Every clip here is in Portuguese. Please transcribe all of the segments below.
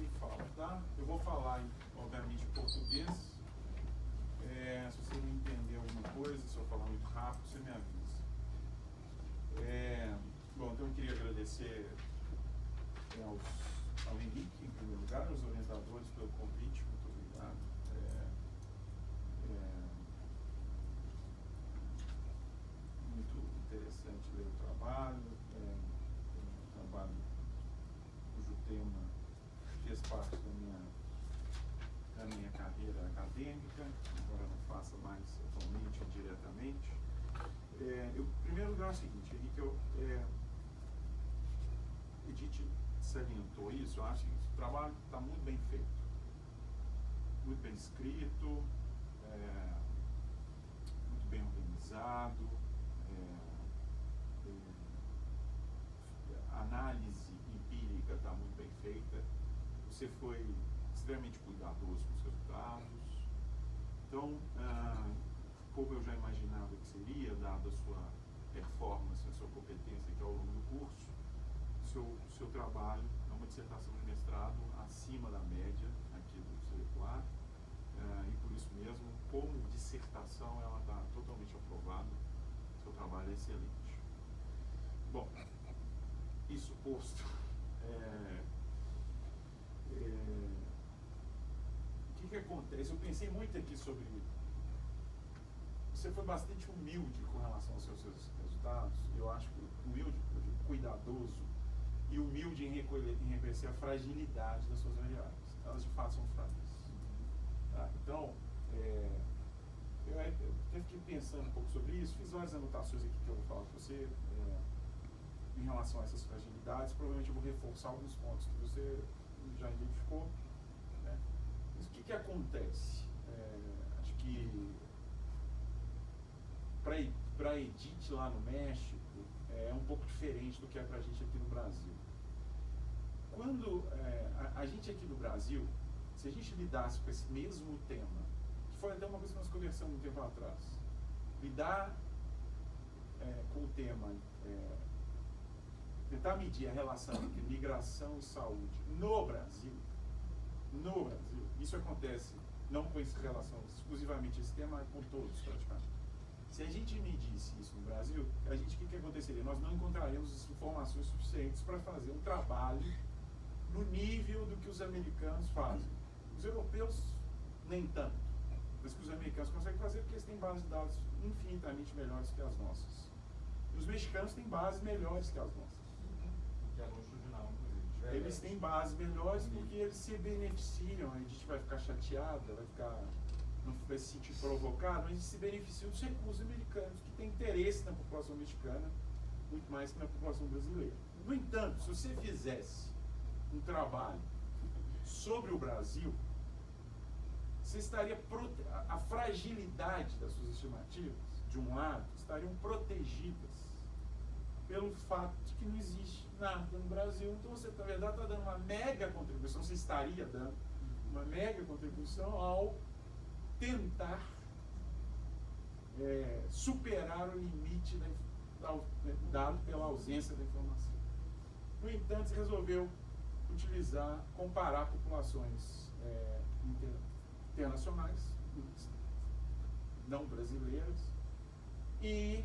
me fala, tá? Eu vou falar, obviamente, em português. Se você não entender alguma coisa, se eu falar muito rápido, você me avisa. Bom, então eu queria agradecer ao Henrique, em primeiro lugar, aos orientadores pelo convite, muito obrigado. Muito interessante ler o trabalho, um trabalho cujo tema fez parte da minha carreira acadêmica, embora não faça mais atualmente ou diretamente. Em primeiro lugar é o seguinte, Henrique, Edith salientou isso, eu acho que o trabalho está muito bem feito, muito bem escrito, muito bem organizado, a análise empírica está muito bem feita, você foi extremamente cuidadoso com os resultados. Então, como eu já imaginava que seria, dada a sua performance, a sua competência aqui ao longo do curso, seu trabalho é uma dissertação de mestrado acima da média aqui do CEPLAR, e por isso mesmo, como dissertação, ela está totalmente aprovada, seu trabalho é excelente. Bom, isso posto, o que acontece? Eu pensei muito aqui sobre. Você foi bastante humilde com relação aos seus resultados. Eu acho que humilde, cuidadoso e humilde em reconhecer a fragilidade das suas variáveis. Elas de fato são frágeis. Tá? Então, eu fiquei pensando um pouco sobre isso, fiz várias anotações aqui que eu vou falar com você em relação a essas fragilidades. Provavelmente eu vou reforçar alguns pontos que você já identificou. Né? Mas o que acontece? Acho que para a Edith lá no México é um pouco diferente do que é para a gente aqui no Brasil. Quando a gente aqui no Brasil, se a gente lidasse com esse mesmo tema, que foi até uma coisa que nós conversamos um tempo atrás, lidar com o tema, tentar medir a relação entre migração e saúde no Brasil, isso acontece não com essa relação exclusivamente esse tema, com todos praticamente. Se a gente medisse isso no Brasil, o que aconteceria? Nós não encontraríamos informações suficientes para fazer um trabalho no nível do que os americanos fazem. Os europeus, nem tanto. Mas que os americanos conseguem fazer porque eles têm bases de dados infinitamente melhores que as nossas. E os mexicanos têm bases melhores que as nossas. Que é longitudinal, inclusive. Eles têm bases melhores porque eles se beneficiam. A gente vai ficar chateada, não vai se sentir provocado, mas eles se beneficiam dos recursos americanos, que têm interesse na população mexicana, muito mais que na população brasileira. No entanto, se você fizesse um trabalho sobre o Brasil, você estaria a fragilidade das suas estimativas, de um lado, estariam protegidas pelo fato de que não existe nada no Brasil. Então você, na verdade, está dando uma mega contribuição, você estaria dando uma mega contribuição ao tentar superar o limite dado pela ausência da informação. No entanto, você resolveu comparar populações internacionais, não brasileiras, e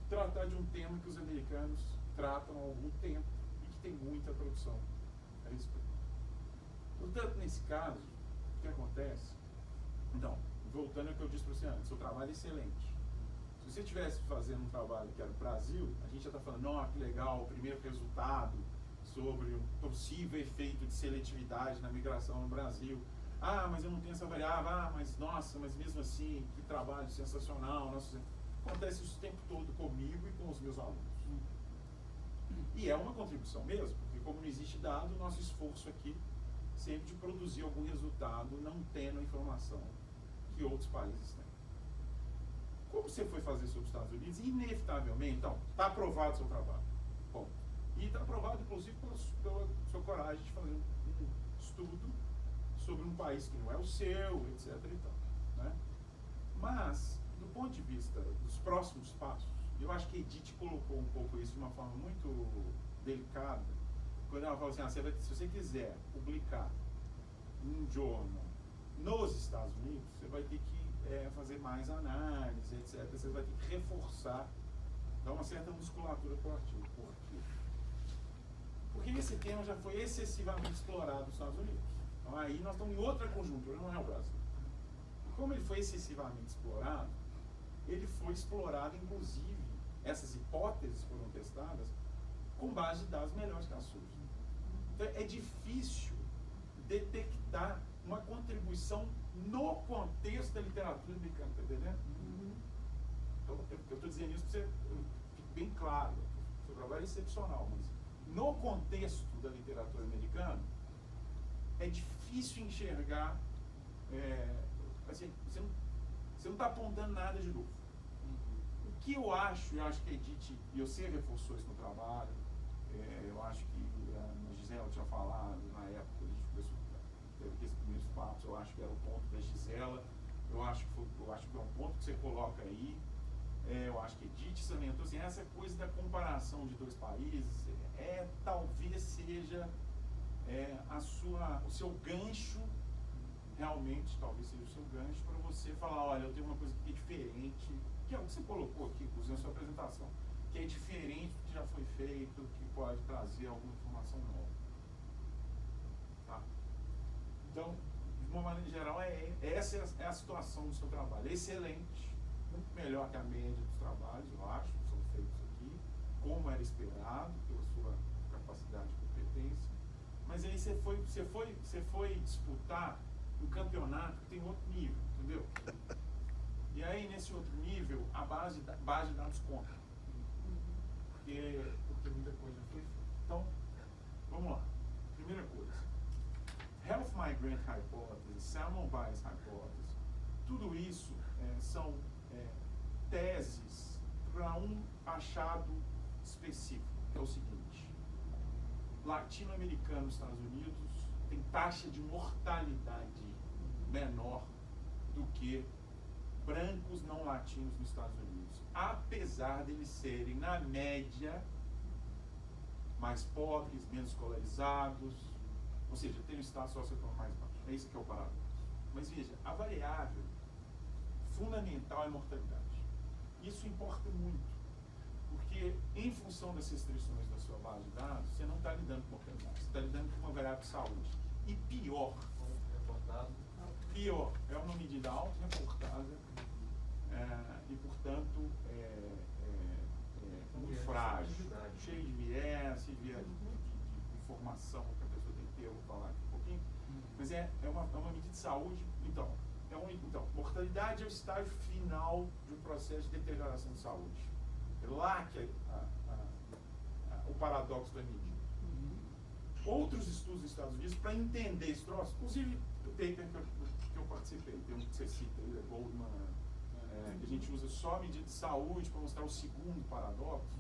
tratar de um tema que os americanos tratam há algum tempo e que tem muita produção a respeito. Portanto, nesse caso, o que acontece? Então, voltando ao que eu disse para você antes, seu trabalho é excelente. Se você estivesse fazendo um trabalho que era no Brasil, a gente já está falando, que legal, o primeiro resultado sobre o possível efeito de seletividade na migração no Brasil. Mas eu não tenho essa variável, mas mesmo assim, que trabalho sensacional. Acontece isso o tempo todo comigo e com os meus alunos. E é uma contribuição mesmo, porque como não existe dado, o nosso esforço aqui sempre de produzir algum resultado não tendo a informação que outros países têm. Como você foi fazer sobre os Estados Unidos, inevitavelmente, então, está aprovado o seu trabalho. Bom, e está aprovado, inclusive, pela sua coragem de fazer um estudo sobre um país que não é o seu, etc. e tal, né? Mas, do ponto de vista dos próximos passos, eu acho que a Edith colocou um pouco isso de uma forma muito delicada, quando ela fala assim, se você quiser publicar um jornal nos Estados Unidos, você vai ter que fazer mais análise, etc. Você vai ter que reforçar, dar uma certa musculatura para o artigo. Por quê? Porque esse tema já foi excessivamente explorado nos Estados Unidos. Então aí nós estamos em outra conjuntura, não é o Brasil. E como ele foi excessivamente explorado, ele foi explorado, inclusive, essas hipóteses foram testadas com base de dados melhores que as suas. Então é difícil detectar uma contribuição no contexto da literatura americana, tá entendendo? Então, eu estou dizendo isso para você fique bem claro. O seu trabalho é excepcional, mas no contexto da literatura americana, é difícil enxergar, assim, você não está apontando nada de novo. O que eu acho que a Edith, e você reforçou isso no trabalho, eu acho que a Gisela tinha falado na época que a gente começou, teve aqueles primeiros papos, eu acho que era o ponto da Gisela, eu acho que é um ponto que você coloca aí, eu acho que a Edith salientou assim, essa coisa da comparação de dois países, talvez seja o seu gancho, realmente, talvez seja o seu gancho para você falar, olha, eu tenho uma coisa que é diferente, que é o que você colocou aqui, inclusive na sua apresentação, que é diferente do que já foi feito, que pode trazer alguma informação nova. Tá? Então, de uma maneira geral, essa é a situação do seu trabalho. Excelente, muito melhor que a média dos trabalhos, eu acho, que são feitos aqui, como era esperado, pela sua capacidade e competência. Mas aí você foi disputar um campeonato que tem outro nível, entendeu? E aí, nesse outro nível, a base de dados conta. Porque muita coisa foi feita. Então, vamos lá. Primeira coisa. Health Migrant Hypothesis, Salmon Bias Hypothesis, tudo isso são teses para um achado específico, que é o seguinte. Latino-americano nos Estados Unidos tem taxa de mortalidade menor do que brancos não latinos nos Estados Unidos, apesar de eles serem, na média, mais pobres, menos escolarizados, ou seja, tem um status socioeconômico mais baixo. É isso que é o paradoxo. Mas veja, a variável fundamental é a mortalidade. Isso importa muito, porque em função das restrições da sua base de dados, você não está lidando com mortalidade, você está lidando com uma variável de saúde. E pior, é uma medida auto-reportada e, portanto, muito frágil, cheio de viés, de informação que a pessoa tem que ter, eu vou falar aqui um pouquinho, mas é uma medida de saúde. Então, mortalidade é o estágio final de um processo de deterioração de saúde. É lá que o paradoxo da medida. Outros estudos nos Estados Unidos, para entender esse troço, inclusive o paper que eu participei, tem um que você cita aí, Goldman, que a gente usa só a medida de saúde para mostrar o segundo paradoxo,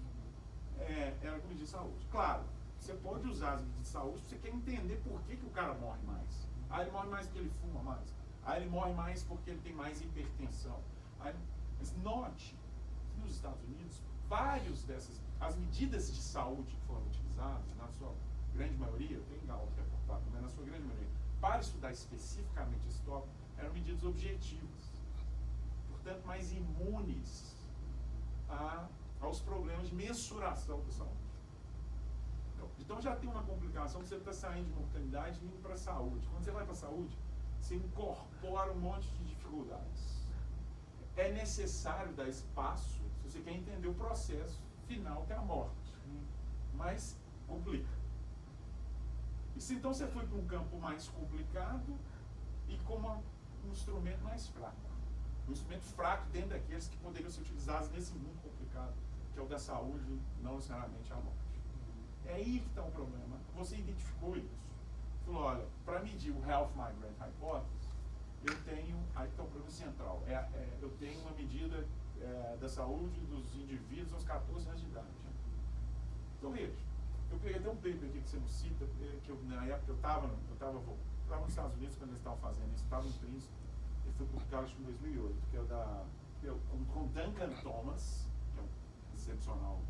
era com medida de saúde. Claro, você pode usar as medidas de saúde se você quer entender por que o cara morre mais. Ele morre mais porque ele fuma mais. Ele morre mais porque ele tem mais hipertensão. Mas note, nos Estados Unidos, as medidas de saúde que foram utilizadas, na sua grande maioria, tem auto-reportado, mas na sua grande maioria, para estudar especificamente esse tópico, eram medidas objetivas, portanto, mais imunes aos problemas de mensuração da saúde. Então já tem uma complicação que você está saindo de mortalidade e indo para a saúde. Quando você vai para a saúde, você incorpora um monte de dificuldades. É necessário dar espaço se você quer entender o processo final, que é a morte. Mas complica. E se então você foi para um campo mais complicado e com um instrumento mais fraco. Um instrumento fraco dentro daqueles que poderiam ser utilizados nesse mundo complicado, que é o da saúde, não necessariamente a morte. É aí que está o problema. Você identificou isso. Falou, olha, para medir o Health Migrant Hypothesis, eu tenho, aí está o problema central, eu tenho uma medida da saúde dos indivíduos aos 14 anos de idade. Então veja, eu peguei até um paper aqui que você não cita, que na época eu estava nos Estados Unidos quando eles estavam fazendo isso, estava em Princeton, ele foi publicado acho que em 2008, que é com Duncan Thomas, que é um excepcional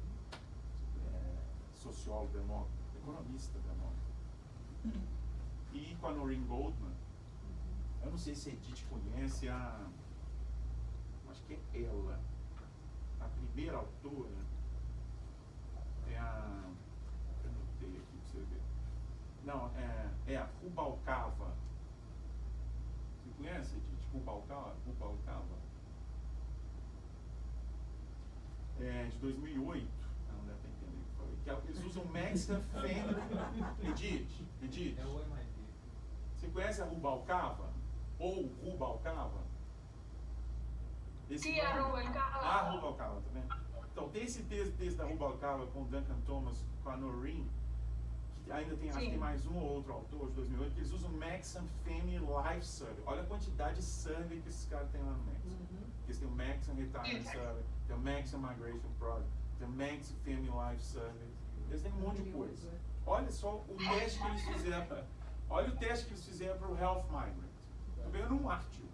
sociólogo, economista da moda. E com a Noreen Goldman, eu não sei se a Edith conhece acho que é ela, a primeira autora, é a, eu anotei aqui pra você ver, não, é a Rubalcava. Você conhece, Edith? Rubalcava? É de 2008, não deve ter entendido o que eu falei, que eles usam Mexican Family. Edith, É o MIT. você conhece a Rubalcava? Ou Rubalcava? Sim, a Rubalcava. A Rubalcava, tá vendo? Então, tem esse texto da Rubalcava com o Duncan Thomas, com a Noreen, que ainda tem, acho que tem mais um ou outro autor de 2008, que eles usam Mexican Family Life Survey. Olha a quantidade de survey que esses caras têm lá no México. Eles têm o Mexican Retirement Survey, tem o Mexican Migration Project, tem o Mexican Family Life Survey. Eles têm um monte de coisa. Olha só o teste que eles fizeram. Olha o teste que eles fizeram para o Health Migrant. Estou pegando um artigo.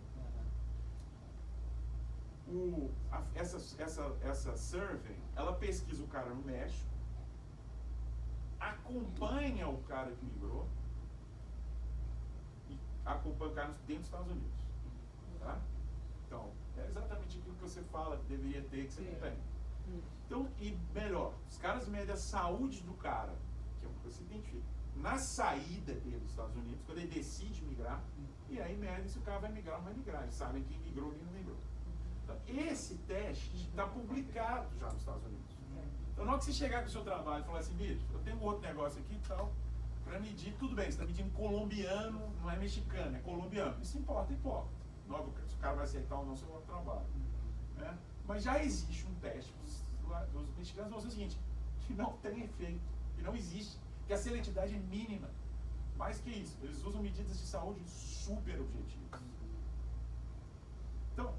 Essa survey, ela pesquisa o cara no México, acompanha o cara que migrou e acompanha o cara dentro dos Estados Unidos. Tá? Então, é exatamente aquilo que você fala que deveria ter, que você não tem. Então, e melhor, os caras medem a saúde do cara, que é uma coisa que você identifica, na saída dele dos Estados Unidos, quando ele decide migrar, e aí medem se o cara vai migrar ou não vai migrar. Eles sabem quem migrou e quem não migrou. Então, esse teste está publicado já nos Estados Unidos. Então, na hora que você chegar com o seu trabalho e falar assim, bicho, eu tenho outro negócio aqui e tal, para medir, tudo bem, você está medindo colombiano, não é mexicano, é colombiano. Isso importa. Não, se o cara vai aceitar ou não seu outro trabalho. Né? Mas já existe um teste dos mexicanos vão dizer o seguinte, que não tem efeito, que não existe, que a seletividade é mínima. Mais que isso, eles usam medidas de saúde super objetivas. Então,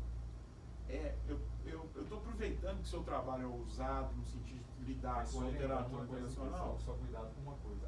eu estou aproveitando que o seu trabalho é ousado no sentido de lidar com a literatura internacional. Só cuidado com uma coisa.